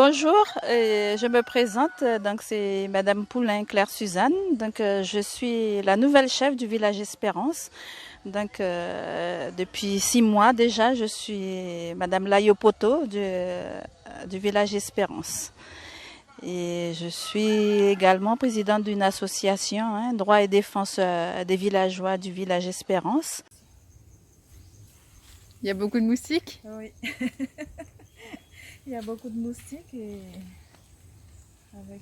Bonjour, je me présente, donc c'est Madame Poulain Claire Suzanne, donc je suis la nouvelle chef du village Espérance, donc depuis 6 mois déjà je suis Madame Layopoto du village Espérance et je suis également présidente d'une association, Droit et défense des villageois du village Espérance. Il y a beaucoup de moustiques? Oui, il y a beaucoup de moustiques et avec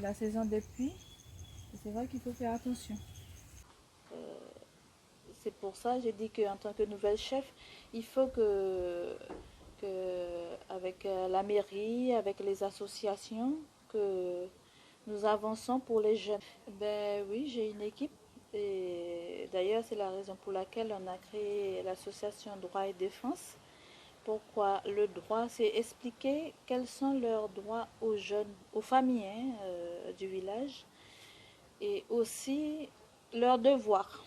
la saison des pluies, c'est vrai qu'il faut faire attention. C'est pour ça que j'ai dit qu'en tant que nouvelle chef, il faut avec la mairie, avec les associations, que nous avançons pour les jeunes. Ben oui, j'ai une équipe. Et d'ailleurs, c'est la raison pour laquelle on a créé l'association Droit et Défense. Pourquoi le droit, c'est expliquer quels sont leurs droits aux jeunes, aux familles du village, et aussi leurs devoirs.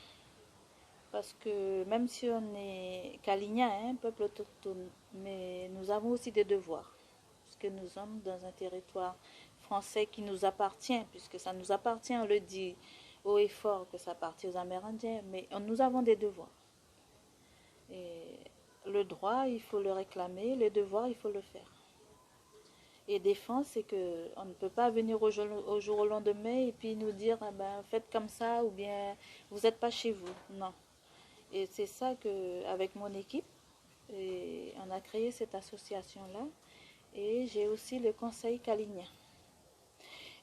Parce que même si on est Kalinia, peuple autochtone, mais nous avons aussi des devoirs. Parce que nous sommes dans un territoire français qui nous appartient, puisque ça nous appartient, on le dit haut et fort que ça appartient aux Amérindiens, mais nous avons des devoirs. Et le droit, il faut le réclamer, le devoir, il faut le faire. Et défense, c'est qu'on ne peut pas venir au jour au lendemain et puis nous dire faites comme ça ou bien vous n'êtes pas chez vous. Non. Et c'est ça qu'avec mon équipe, on a créé cette association-là. Et j'ai aussi le conseil Calignan.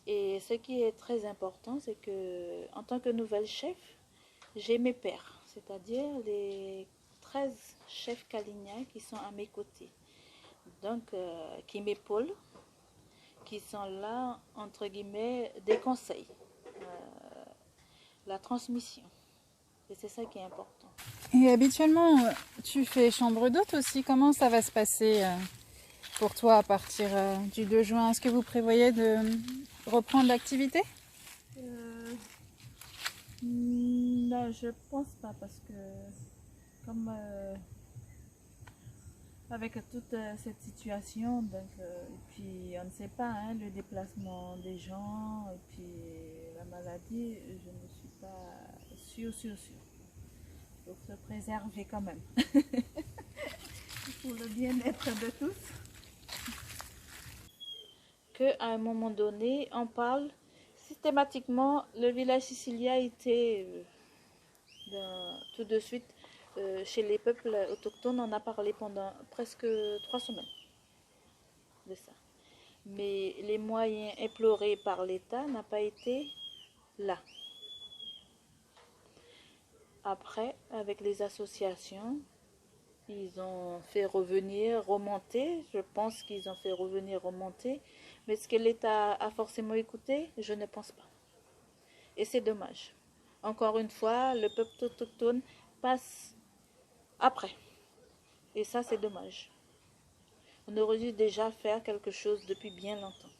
Et ce qui est très important, c'est que en tant que nouvelle chef, j'ai mes pairs, c'est-à-dire les 13 chefs Calignan qui sont à mes côtés. Donc, qui m'épaulent, qui sont là, entre guillemets, des conseils, la transmission. Et c'est ça qui est important. Et habituellement, tu fais chambre d'hôte aussi. Comment ça va se passer pour toi à partir du 2 juin? Est-ce que vous prévoyez de reprendre l'activité? Non, je pense pas parce que comme avec toute cette situation, donc, et puis on ne sait pas le déplacement des gens et puis la maladie, je ne suis pas sûre. Il faut se préserver quand même pour le bien-être de tous. Qu'à un moment donné, on parle systématiquement, le village sicilien était tout de suite chez les peuples autochtones, on a parlé pendant presque 3 semaines de ça. Mais les moyens implorés par l'État n'ont pas été là. Après, avec les associations, ils ont fait revenir, remonter. Je pense qu'ils ont fait revenir, remonter. Mais est-ce que l'État a forcément écouté? Je ne pense pas. Et c'est dommage. Encore une fois, le peuple autochtone passe après. Et ça, c'est dommage. On aurait dû déjà faire quelque chose depuis bien longtemps.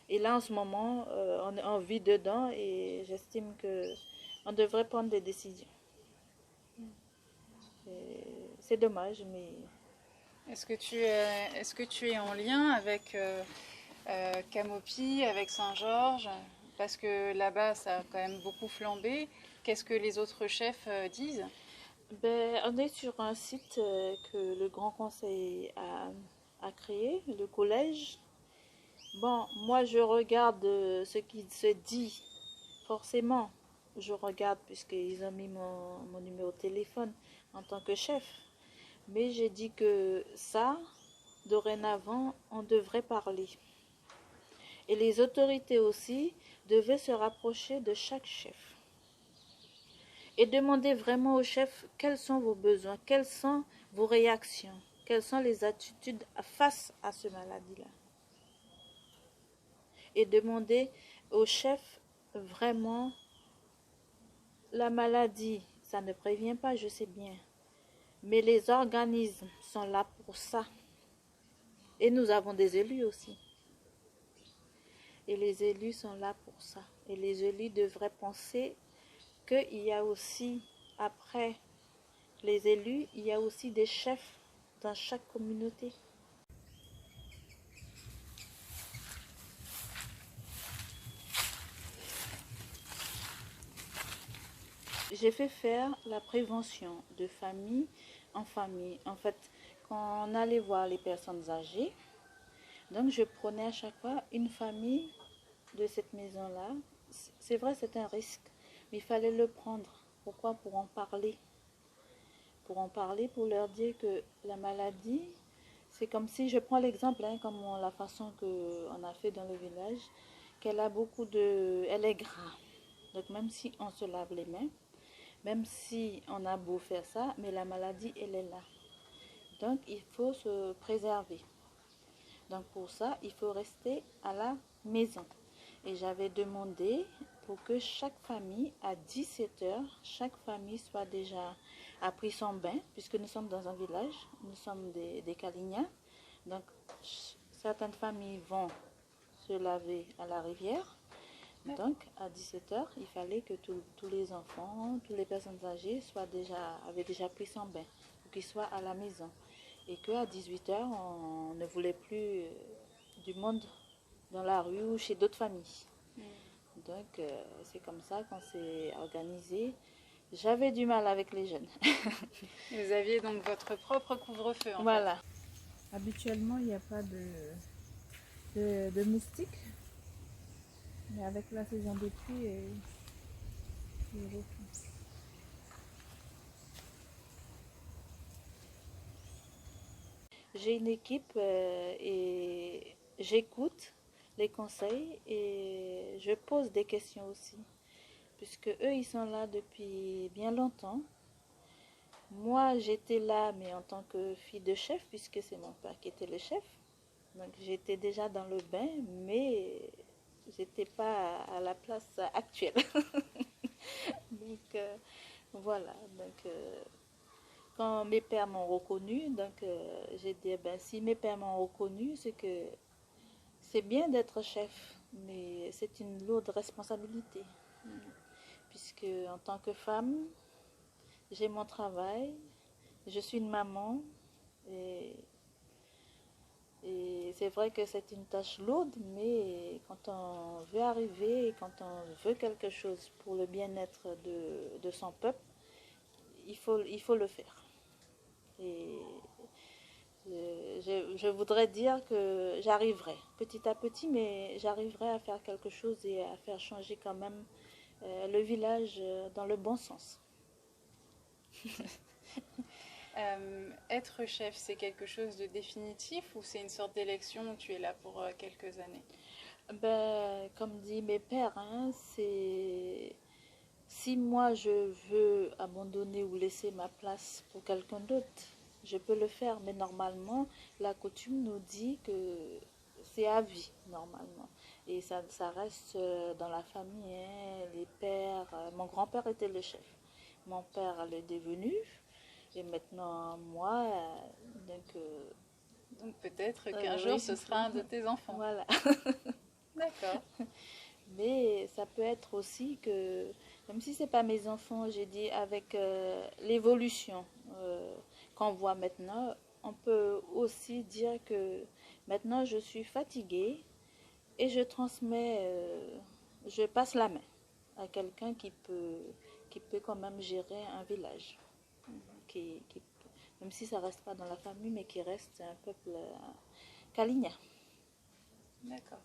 Et là, en ce moment, on vit dedans et j'estime qu'on devrait prendre des décisions. C'est dommage, mais... Est-ce que tu es en lien avec Camopi, avec Saint-Georges? Parce que là-bas, ça a quand même beaucoup flambé. Qu'est-ce que les autres chefs disent? On est sur un site que le Grand Conseil a créé, le collège. Bon, moi je regarde ce qui se dit, forcément. Je regarde puisqu'ils ont mis mon numéro de téléphone en tant que chef. Mais j'ai dit que ça, dorénavant, on devrait parler. Et les autorités aussi devaient se rapprocher de chaque chef. Et demander vraiment au chef quels sont vos besoins, quelles sont vos réactions, quelles sont les attitudes face à ce maladie-là. Et demander au chef vraiment la maladie, ça ne prévient pas, je sais bien. Mais les organismes sont là pour ça. Et nous avons des élus aussi. Et les élus sont là pour ça. Et les élus devraient penser qu'il y a aussi, après les élus, il y a aussi des chefs dans chaque communauté. j'ai fait faire la prévention de famille en famille. En fait, quand on allait voir les personnes âgées, donc je prenais à chaque fois une famille de cette maison-là. C'est vrai, c'est un risque, mais il fallait le prendre. Pourquoi? Pour en parler. Pour en parler, pour leur dire que la maladie, c'est comme si, je prends l'exemple, hein, comme la façon qu'on a fait dans le village, qu'elle a beaucoup de... Elle est gras. Donc même si on se lave les mains, même si on a beau faire ça, mais la maladie, elle est là. Donc il faut se préserver. Donc pour ça, il faut rester à la maison. Et j'avais demandé pour que chaque famille, à 17 heures, chaque famille soit déjà a pris son bain, puisque nous sommes dans un village, nous sommes des Kalignans. Donc certaines familles vont se laver à la rivière. Donc à 17 heures, il fallait que tous les enfants, toutes les personnes âgées avaient déjà pris son bain pour qu'ils soient à la maison. Et qu'à 18 heures, on ne voulait plus du monde dans la rue ou chez d'autres familles. Donc, c'est comme ça qu'on s'est organisé. J'avais du mal avec les jeunes. Vous aviez donc votre propre couvre-feu en Voilà. Habituellement, il n'y a pas de moustiques. Mais avec la saison des pluies, j'ai une équipe et j'écoute les conseils et je pose des questions aussi. Puisque eux, ils sont là depuis bien longtemps. Moi, j'étais là, mais en tant que fille de chef, puisque c'est mon père qui était le chef. Donc, j'étais déjà dans le bain, mais j'étais pas à la place actuelle. Donc, voilà. Donc, quand mes pères m'ont reconnu, donc j'ai dit, ben, si mes pères m'ont reconnu, c'est que c'est bien d'être chef, mais c'est une lourde responsabilité. Puisque en tant que femme, j'ai mon travail, je suis une maman et, et c'est vrai que c'est une tâche lourde, mais quand on veut arriver et quand on veut quelque chose pour le bien-être de son peuple, il faut le faire. Et je voudrais dire que j'arriverai petit à petit, mais j'arriverai à faire quelque chose et à faire changer quand même le village dans le bon sens. Être chef, c'est quelque chose de définitif ou c'est une sorte d'élection où tu es là pour quelques années? Ben, comme dit mes pères, hein, c'est si moi je veux abandonner ou laisser ma place pour quelqu'un d'autre, je peux le faire, mais normalement, la coutume nous dit que c'est à vie, normalement. Et ça reste dans la famille, hein, les pères. Mon grand-père était le chef. Mon père l'est devenu. Et maintenant, moi, donc peut-être qu'un jour oui. Ce sera un de tes enfants. Voilà. D'accord. Mais ça peut être aussi que, même si ce n'est pas mes enfants, j'ai dit avec l'évolution qu'on voit maintenant, on peut aussi dire que maintenant je suis fatiguée et je transmets, je passe la main à quelqu'un qui peut quand même gérer un village. Qui, même si ça ne reste pas dans la famille, mais qui reste un peuple Kaligna. D'accord.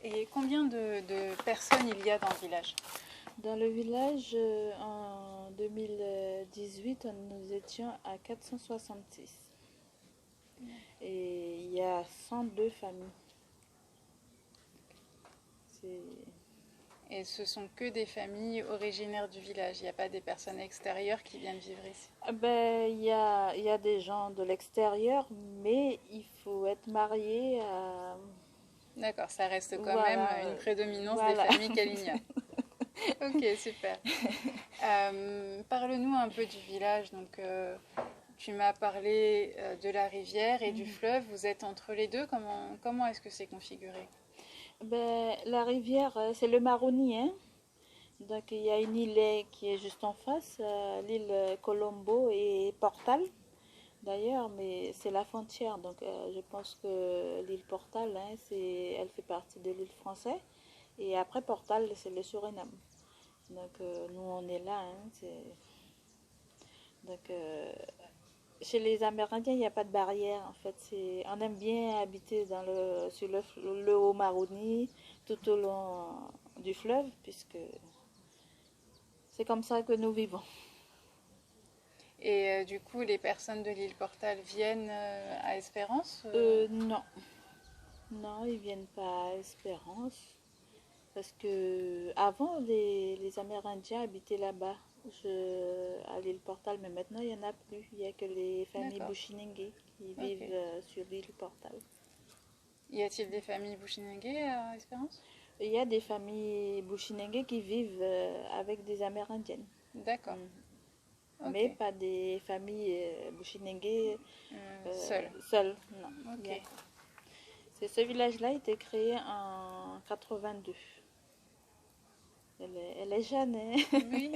Et combien de personnes il y a dans le village? Dans le village, en 2018, nous étions à 466. Et il y a 102 familles. Et ce sont que des familles originaires du village? Il n'y a pas des personnes extérieures qui viennent vivre ici? Ben, il y a des gens de l'extérieur, mais il faut être marié à... D'accord, ça reste quand Voilà, même une prédominance voilà. des familles Kaligna. Ok, super. Parle-nous un peu du village. Donc, tu m'as parlé de la rivière et du fleuve. Vous êtes entre les deux. Comment est-ce que c'est configuré? Ben, la rivière, c'est le Maroni, hein. Donc il y a une île qui est juste en face, l'île Colombo et Portal d'ailleurs, mais c'est la frontière. Donc je pense que l'île Portal, hein, elle fait partie de l'île française. Et après Portal, c'est le Suriname. Donc, nous, on est là. Hein, donc, chez les Amérindiens, il n'y a pas de barrière. En fait, on aime bien habiter sur le haut Maroni, tout au long du fleuve, puisque c'est comme ça que nous vivons. Et du coup, les personnes de l'île Portal viennent à Espérance Non. Non, ils viennent pas à Espérance. Parce que avant, les Amérindiens habitaient là-bas, à l'île Portal, mais maintenant, il n'y en a plus. Il n'y a que les familles D'accord. Bushinengue qui Ok. vivent sur l'île Portal. Y a-t-il des familles Bushinengue à Espérance? Il y a des familles Bushinengue qui vivent avec des Amérindiennes. D'accord. Mais Ok. pas des familles Bushinengue Seul. seules. Non. Ok. Ce village-là a été créé en 82. Elle est jeune, hein? Oui,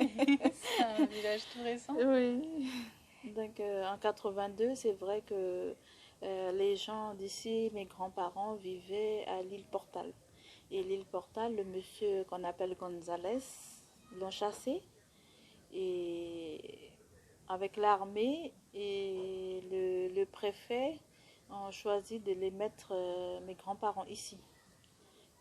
c'est un village tout récent. Oui. Donc en 82, c'est vrai que les gens d'ici, mes grands-parents, vivaient à l'île Portal. Et l'île Portal, le monsieur qu'on appelle Gonzalez, l'ont chassé. Et avec l'armée et le préfet ont choisi de les mettre, mes grands-parents, ici.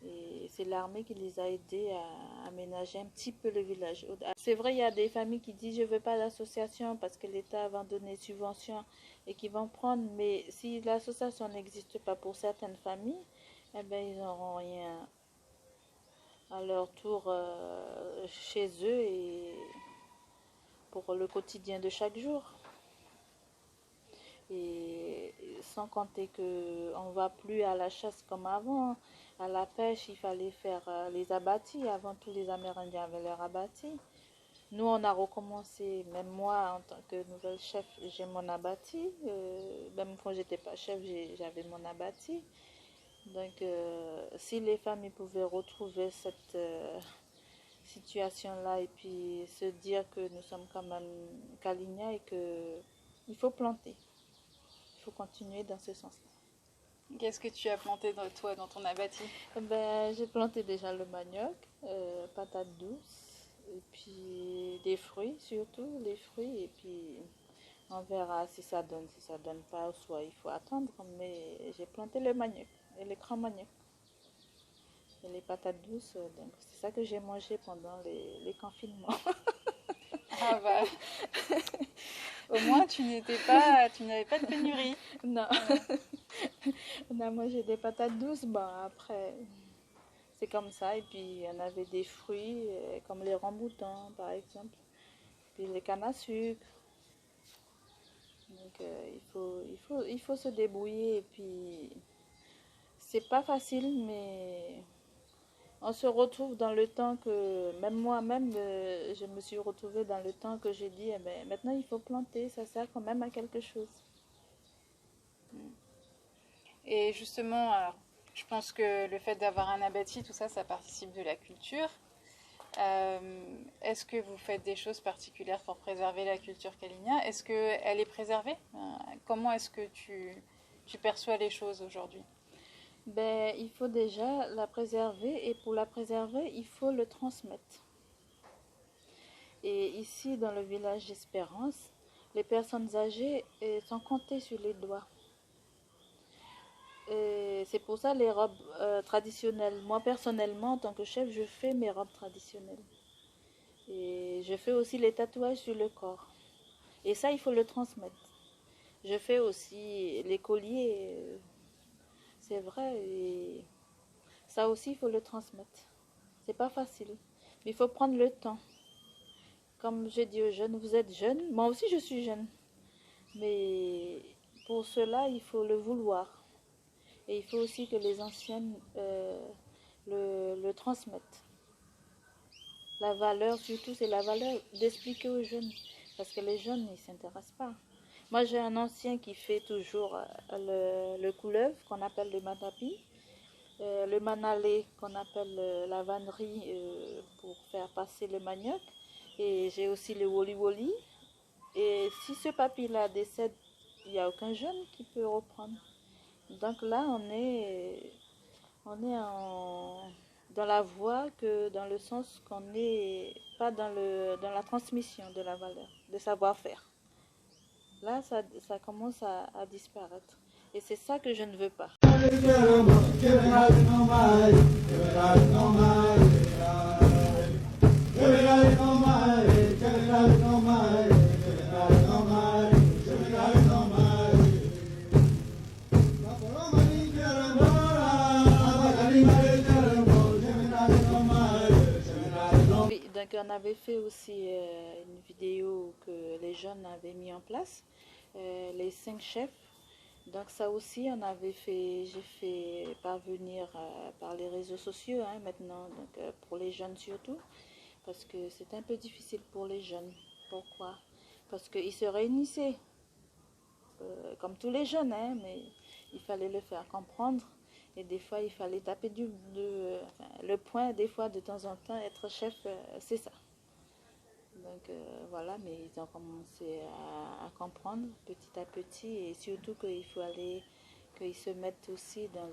Et c'est l'armée qui les a aidés à aménager un petit peu le village. C'est vrai, il y a des familles qui disent je ne veux pas l'association parce que l'État va donner des subventions et qui vont prendre. Mais si l'association n'existe pas pour certaines familles, eh ben, ils n'auront rien à leur tour chez eux et pour le quotidien de chaque jour. Et sans compter qu'on ne va plus à la chasse comme avant. À la pêche, il fallait faire les abattis. Avant, tous les Amérindiens avaient leurs abattis. Nous, on a recommencé, même moi, en tant que nouvelle chef, j'ai mon abattis. Même quand j'étais pas chef, j'avais mon abattis. Donc, si les familles pouvaient retrouver cette situation-là et puis se dire que nous sommes quand même Kalinia et qu'il faut planter. Il faut continuer dans ce sens-là. Qu'est-ce que tu as planté toi dans ton abatis? Ben, j'ai planté déjà le manioc, patates douces, et puis des fruits surtout, les fruits, et puis on verra si ça donne, si ça donne pas, soit il faut attendre, mais j'ai planté le manioc, et le grand manioc, et les patates douces, donc c'est ça que j'ai mangé pendant les confinements. Ah bah, au moins tu n'avais pas de pénurie. Non, on a mangé des patates douces, bon après, c'est comme ça, et puis on avait des fruits, comme les ramboutans par exemple, puis les cannes à sucre. Donc il faut se débrouiller, et puis c'est pas facile, mais on se retrouve dans le temps que, même moi-même, je me suis retrouvée dans le temps que j'ai dit, eh ben, maintenant il faut planter, ça sert quand même à quelque chose. Et justement, alors, je pense que le fait d'avoir un abatis, tout ça, ça participe de la culture. Est-ce que vous faites des choses particulières pour préserver la culture kalinia? Est-ce qu'elle est préservée? Comment est-ce que tu perçois les choses aujourd'hui? Ben, il faut déjà la préserver, et pour la préserver, il faut le transmettre. Et ici, dans le village d'Espérance, les personnes âgées sont comptées sur les doigts. Et c'est pour ça les robes traditionnelles. Moi, personnellement, en tant que chef, je fais mes robes traditionnelles. Et je fais aussi les tatouages sur le corps. Et ça, il faut le transmettre. Je fais aussi les colliers, c'est vrai. Et ça aussi, il faut le transmettre. C'est pas facile. Mais il faut prendre le temps. Comme je dis aux jeunes, vous êtes jeunes. Moi aussi, je suis jeune. Mais pour cela, il faut le vouloir. Et il faut aussi que les anciennes le transmettent. La valeur, surtout, c'est la valeur d'expliquer aux jeunes. Parce que les jeunes, ils ne s'intéressent pas. Moi, j'ai un ancien qui fait toujours le couleuvre, qu'on appelle le matapi. Le manalé, qu'on appelle la vannerie, pour faire passer le manioc. Et j'ai aussi le woli-woli. Et si ce papy-là décède, il n'y a aucun jeune qui peut reprendre. Donc là, on est dans la voie que dans le sens qu'on n'est pas dans la transmission de la valeur, de savoir-faire. Là, ça commence à disparaître. Et c'est ça que je ne veux pas. Oui, donc on avait fait aussi une vidéo que les jeunes avaient mis en place, les 5 chefs. Donc ça aussi, j'ai fait parvenir par les réseaux sociaux maintenant, donc, pour les jeunes surtout, parce que c'est un peu difficile pour les jeunes. Pourquoi? Parce qu'ils se réunissaient, comme tous les jeunes, mais il fallait le faire comprendre. Et des fois, il fallait taper le poing, des fois, de temps en temps, être chef, c'est ça. Donc voilà, mais ils ont commencé à comprendre petit à petit et surtout qu'il faut qu'ils se mettent aussi dans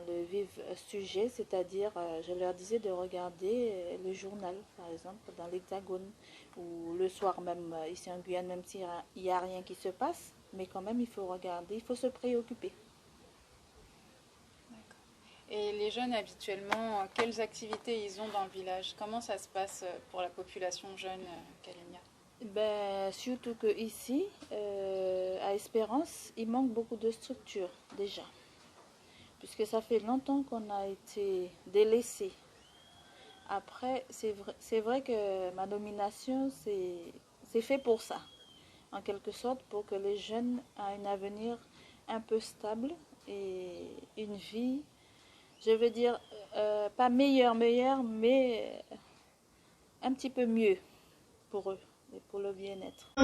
le vif sujet, c'est-à-dire, je leur disais de regarder le journal, par exemple, dans l'Hexagone, ou le soir même, ici en Guyane, même s'il n'y a rien qui se passe, mais quand même, il faut regarder, il faut se préoccuper. Et les jeunes, habituellement, quelles activités ils ont dans le village? Comment ça se passe pour la population jeune, Kalinia? Ben, surtout que ici, à Espérance, il manque beaucoup de structures déjà, puisque ça fait longtemps qu'on a été délaissés. Après, c'est vrai que ma nomination, c'est fait pour ça, en quelque sorte, pour que les jeunes aient un avenir un peu stable et une vie, je veux dire, pas meilleure, mais un petit peu mieux pour eux et pour le bien-être.